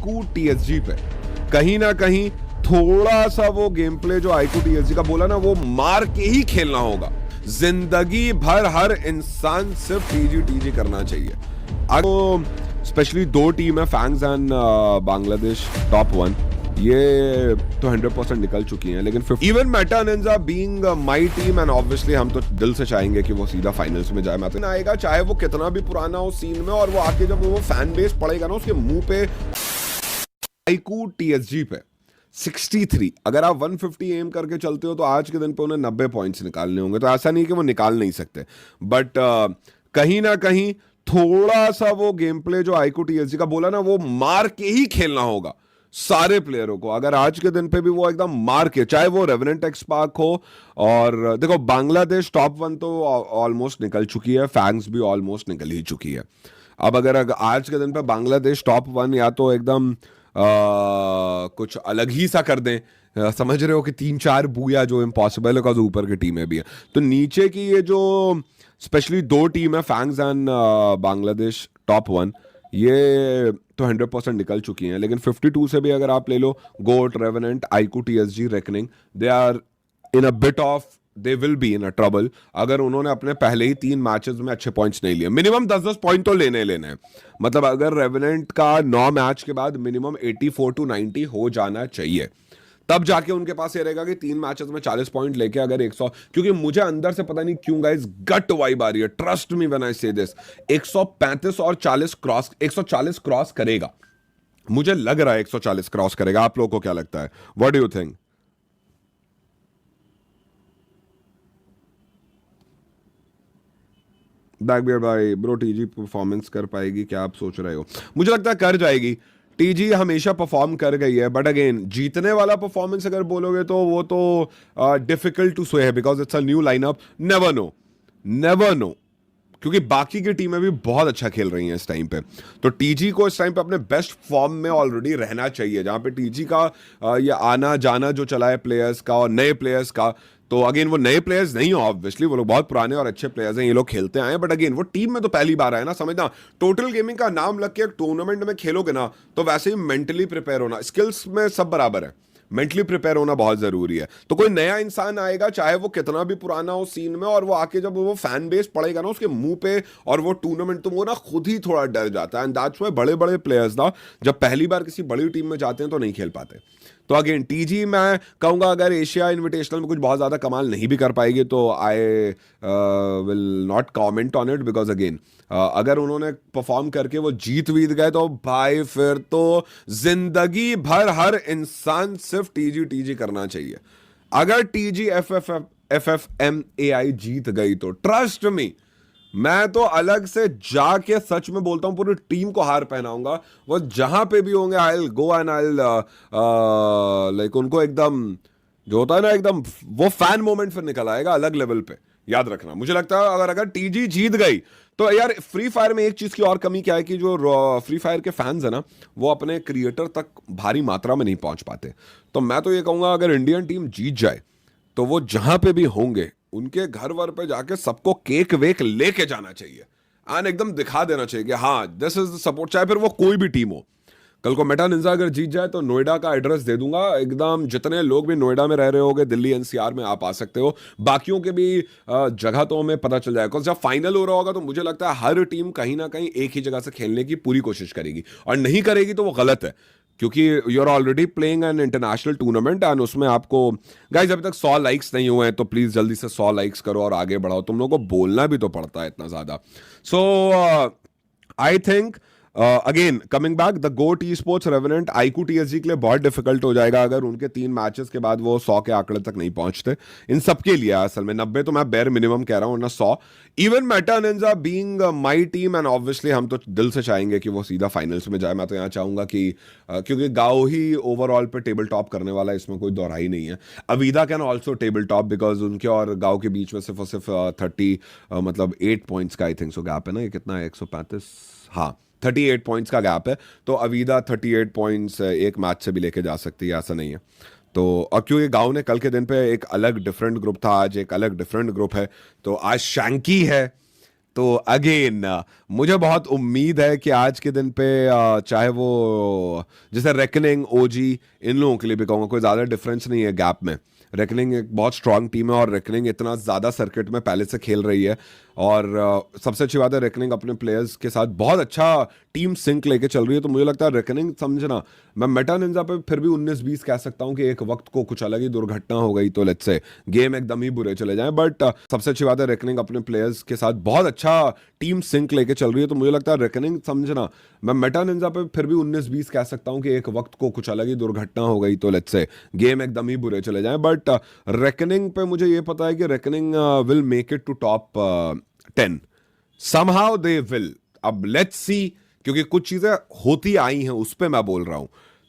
IQOO TSG पे कहीं ना कहीं थोड़ा सा वो गेम प्ले जो आईकू टीएसजी का बोला ना, वो मार के ही खेलना होगा। जिंदगी भर हर इंसान सिर्फ टीजी करना चाहिए। अगर स्पेशली दो टीम है, फैंग्स एंड बांग्लादेश टॉप 1, ये तो 100% निकल चुकी हैं, लेकिन even Meta Ninja being my team and obviously हम तो दिल से चाहेंगे कि वो सीधा फाइनल्स में जाए। मैं तो आएगा, चाहे वो कितना भी पुराना हो सीन में, और वो आके जब वो फैन बेस पड़ेगा ना उसके मुंह पे। आईकू टीएसजी पे 63, अगर आप 150 एम करके चलते हो तो आज के दिन पे उन्हें 90 पॉइंट्स निकालने होंगे। तो ऐसा नहीं कि वो निकाल नहीं सकते, बट कहीं ना कहीं थोड़ा सा वो गेम प्ले जो आईकू टीएसजी का बोला ना, वो मार के ही खेलना होगा सारे प्लेयरों को। अगर आज के दिन पे भी वो एकदम मार के, चाहे वो रेवेनेंट एक्सपार्क हो, और देखो बांग्लादेश टॉप 1 तो ऑलमोस्ट निकल चुकी है, फैंग्स भी ऑलमोस्ट निकल ही चुकी है। अब अगर आज के दिन पे बांग्लादेश टॉप 1 या तो एकदम कुछ अलग ही सा कर दें, समझ रहे हो कि 3-4 बूया जो इम्पॉसिबल है, बिकॉज ऊपर की टीमें भी है, तो नीचे की ये जो स्पेशली दो टीम है, फैंग्स एंड बांग्लादेश टॉप 1, ये तो 100% निकल चुकी हैं। लेकिन 52 से भी अगर आप ले लो, GOAT, Revenant, iQOO TSG, Reckoning, they are in a bit of, they will be in a trouble अगर उन्होंने अपने पहले ही 3 मैचेस में अच्छे पॉइंट्स नहीं लिए। मिनिमम 10-10 पॉइंट तो लेने हैं। मतलब अगर रेवेनेंट का 9 मैच के बाद मिनिमम 84 to 90 हो जाना चाहिए, तब जाके उनके पास ये रहेगा कि 3 मैचेस में 40 पॉइंट लेके अगर 100, क्योंकि मुझे अंदर से पता नहीं क्यों गाइस गट वाइब आ रही है, ट्रस्ट मी व्हेन आई से दिस, 135 और 40 क्रॉस, 140 क्रॉस करेगा। मुझे लग रहा है 140 क्रॉस करेगा। आप लोगों को क्या लगता है? What do you think? बैकबियर भाई, ब्रो टीजी परफॉर्मेंस कर पाएगी क्या, आप सोच रहे हो? मुझे लगता है कर जाएगी। टीजी हमेशा परफॉर्म कर गई है, बट अगेन जीतने वाला परफॉर्मेंस अगर बोलोगे तो वो तो डिफिकल्ट टू से है, because it's a new lineup. Never know, क्योंकि बाकी की टीमें भी बहुत अच्छा खेल रही हैं इस टाइम पे। तो टीजी को इस टाइम पे अपने बेस्ट फॉर्म में ऑलरेडी रहना चाहिए, जहां पे टीजी का ये आना जाना जो चला है प्लेयर्स का और नए प्लेयर्स का। तो अगेन वो नए प्लेयर्स नहीं हो, ऑब्वियसली वो लोग बहुत पुराने और अच्छे प्लेयर्स हैं, ये लोग खेलते आए हैं, बट अगेन वो टीम में तो पहली बार आए ना। समझना, टोटल गेमिंग का नाम लग के एक टूर्नामेंट में खेलोगे ना, तो वैसे ही मेंटली प्रिपेयर होना, स्किल्स में सब बराबर है, मेंटली प्रिपेयर होना बहुत जरूरी है। तो कोई नया इंसान आएगा, चाहे वो कितना भी पुराना हो सीन में, और वो आके जब वो फैन बेस पड़ेगा ना उसके मुंह पे और वो टूर्नामेंट, तो वो ना खुद ही थोड़ा डर जाता है। एंड दैट्स व्हाई बड़े बड़े प्लेयर्स ना जब पहली बार किसी बड़ी टीम में जाते हैं तो नहीं खेल पाते। तो अगेन टीजी मैं कहूंगा अगर एशिया इनविटेशनल में कुछ बहुत ज्यादा कमाल नहीं भी कर पाएगी तो I will not comment on it, because again अगर उन्होंने परफॉर्म करके वो जीत गए तो भाई फिर तो जिंदगी भर हर इंसान सिर्फ टीजी करना चाहिए। अगर टीजी FFMAI जीत गई तो ट्रस्ट मी, मैं तो अलग से जाके सच में बोलता हूं पूरी टीम को हार पहनाऊंगा। वो जहां पे भी होंगे I will go and I will like उनको एकदम जो होता है ना, एकदम वो फैन मोमेंट फिर निकल आएगा अलग लेवल पे। याद रखना, मुझे लगता है अगर टीजी जीत गई तो यार फ्री फायर में एक चीज की और कमी क्या है कि जो फ्री फायर के फैंस है ना, वो अपने क्रिएटर तक भारी मात्रा में नहीं पहुंच पाते। तो मैं तो ये कहूंगा अगर इंडियन टीम जीत जाए तो वो जहां पे भी होंगे उनके घर वर पे जाके सबको केक वेक लेके जाना चाहिए एंड एकदम दिखा देना चाहिए कि हाँ दिस इज द सपोर्ट, चाहे फिर वो कोई भी टीम हो। कल को मेटा निंजा अगर जीत जाए तो नोएडा का एड्रेस दे दूंगा, एकदम जितने लोग भी नोएडा में रह रहे होंगे, दिल्ली एनसीआर में आप आ सकते हो, बाकियों के भी जगह तो हमें पता चल जाएगा। जब फाइनल हो रहा होगा तो मुझे लगता है हर टीम कहीं ना कहीं एक ही जगह से खेलने की पूरी कोशिश करेगी, और नहीं करेगी तो वो गलत है, क्योंकि you are already playing an international tournament and उसमें आपको गाइस अभी तक 100 लाइक्स नहीं हुए हैं, तो प्लीज जल्दी से 100 लाइक्स करो और आगे बढ़ाओ। तुम लोगों को बोलना भी तो पड़ता है इतना ज्यादा। So I think again coming back, the GOAT esports, Revenant, iQOO TSG के लिए बहुत डिफिकल्ट हो जाएगा अगर उनके 3 मैचेस के बाद वो 100 के आंकड़े तक नहीं पहुंचते। इन सबके लिए असल में 90 तो मैं बेर मिनिमम कह रहा हूं ना, 100। Even Meta Ninja being my team and obviously हम तो दिल से चाहेंगे कि वो सीधा फाइनल्स में जाए। मैं तो यहाँ चाहूंगा कि क्योंकि गाओ ही ओवरऑल पे टेबल टॉप करने वाला है, इसमें कोई दोहराई नहीं है। अवीदा can also table top because उनके और गाओ के बीच में सिर्फ और सिर्फ 30 मतलब 8 पॉइंट्स का आई थिंक सो गैप है ना, ये कितना है 135, हाँ 38 पॉइंट्स का गैप है। तो अवीदा 38 पॉइंट्स एक मैच से भी लेके जा सकती है, ऐसा नहीं है। तो और क्योंकि गांव ने कल के दिन पे एक अलग डिफरेंट ग्रुप था, आज एक अलग डिफरेंट ग्रुप है, तो आज शैंकी है, तो अगेन मुझे बहुत उम्मीद है कि आज के दिन पे चाहे वो जैसे रेकनिंग ओजी इन लोगों के लिए भी कहूँगा कोई ज़्यादा डिफरेंस नहीं है गैप में। रेकनिंग एक बहुत स्ट्रांग टीम है और रेकनिंग इतना ज़्यादा सर्किट में पहले से खेल रही है और सबसे अच्छी बात है रेकनिंग अपने प्लेयर्स के साथ बहुत अच्छा टीम सिंक लेके चल रही है। तो मुझे लगता है रेकनिंग समझना, मैं मेटा निंजा पे फिर भी 19-20 कह सकता हूँ कि एक वक्त को कुछ अलग ही दुर्घटना हो गई तो लेट्स से गेम एकदम ही बुरे चले जाएं, बट सबसे अच्छी बात है रेकनिंग अपने प्लेयर्स के साथ बहुत अच्छा टीम सिंक लेके चल रही है। तो मुझे लगता है रेकनिंग समझना, मैं मेटा निंजा पे फिर भी 19-20 कह सकता हूँ कि एक वक्त को कुछ अलग ही दुर्घटना हो गई तो लेट्स से गेम एकदम ही बुरे चले जाएं, बट रेकनिंग पे मुझे ये पता है कि Reckoning will make it to top 10 somehow they will। अब लेट्स सी, क्योंकि कुछ चीजें होती आई हैं उस पे मैं बोल रहा हूं,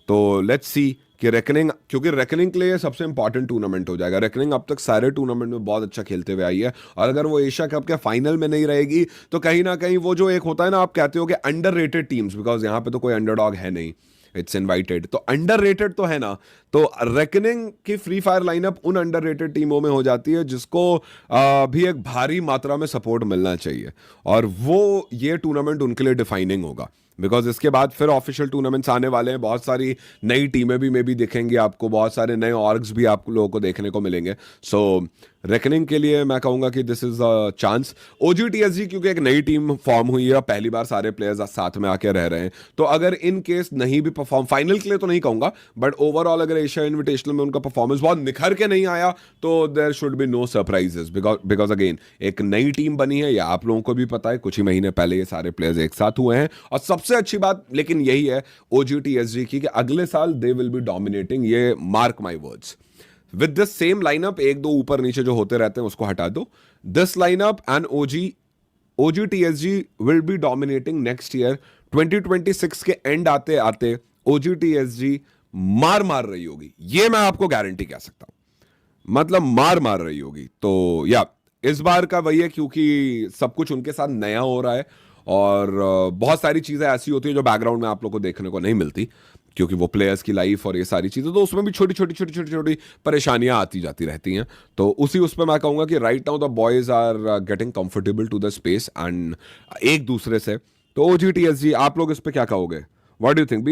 तो लेट्स सी कि रेकनिंग, क्योंकि रेकनिंग के लिए सबसे इंपॉर्टेंट टूर्नामेंट हो जाएगा। रेकनिंग अब तक सारे टूर्नामेंट में बहुत अच्छा खेलते हुए आई है और अगर वो एशिया कप के फाइनल में नहीं रहेगी तो कहीं ना कहीं वो जो एक होता है ना, आप कहते हो कि अंडररेटेड टीम्स, बिकॉज यहाँ पे तो कोई अंडरडॉग है नहीं, इट्स इनवाइटेड, तो अंडररेटेड तो है ना। तो रेकनिंग की फ्री फायर लाइनअप उन अंडररेटेड टीमों में हो जाती है जिसको भी एक भारी मात्रा में सपोर्ट मिलना चाहिए और वो ये टूर्नामेंट उनके लिए डिफाइनिंग होगा, बिकॉज इसके बाद फिर ऑफिशियल टूर्नामेंट्स आने वाले हैं, बहुत सारी नई टीमें भी मे भी दिखेंगी आपको, बहुत सारे नए ऑर्ग्स भी आप लोगों को देखने को मिलेंगे। सो रेकनिंग के लिए मैं कहूंगा कि दिस इज अ चांस। ओजीटीएसजी क्योंकि एक नई टीम फॉर्म हुई है, पहली बार सारे प्लेयर्स साथ में आके रह रहे हैं, तो अगर इन केस नहीं भी परफॉर्म, फाइनल के लिए तो नहीं कहूंगा, बट ओवरऑल अगर एशिया इन्विटेशनल में उनका परफॉर्मेंस बहुत निखर के नहीं आया तो there should be no surprises, because again एक नई टीम बनी है, या आप लोगों को भी पता है कुछ ही महीने पहले ये सारे प्लेयर्स एक साथ हुए हैं। और सबसे अच्छी बात लेकिन यही है ओजीटीएसजी की कि अगले साल दे विल बी डोमिनेटिंग, ये mark my words. With this same lineup, एक दो ऊपर नीचे जो होते रहते हैं उसको हटा दो, this lineup and OG TSG will be dominating next year. 2026 के एंड आते आते ओजीटीएसजी मार रही होगी, ये मैं आपको गारंटी कह सकता हूं, मतलब मार रही होगी। तो या इस बार का वही है क्योंकि सब कुछ उनके साथ नया हो रहा है और बहुत सारी चीजें ऐसी होती है जो बैकग्राउंड में आप लोग को देखने को नहीं मिलती, क्योंकि वो प्लेयर्स की लाइफ और ये सारी चीजें, तो उसमें भी छोटी छोटी परेशानियां आती जाती रहती हैं। तो उस पर मैं कहूंगा कि right now the boys are getting comfortable to the space and एक दूसरे से। तो ओजीटीएसजी आप लोग इस पे क्या कहोगे, व्हाट डू यू थिंक?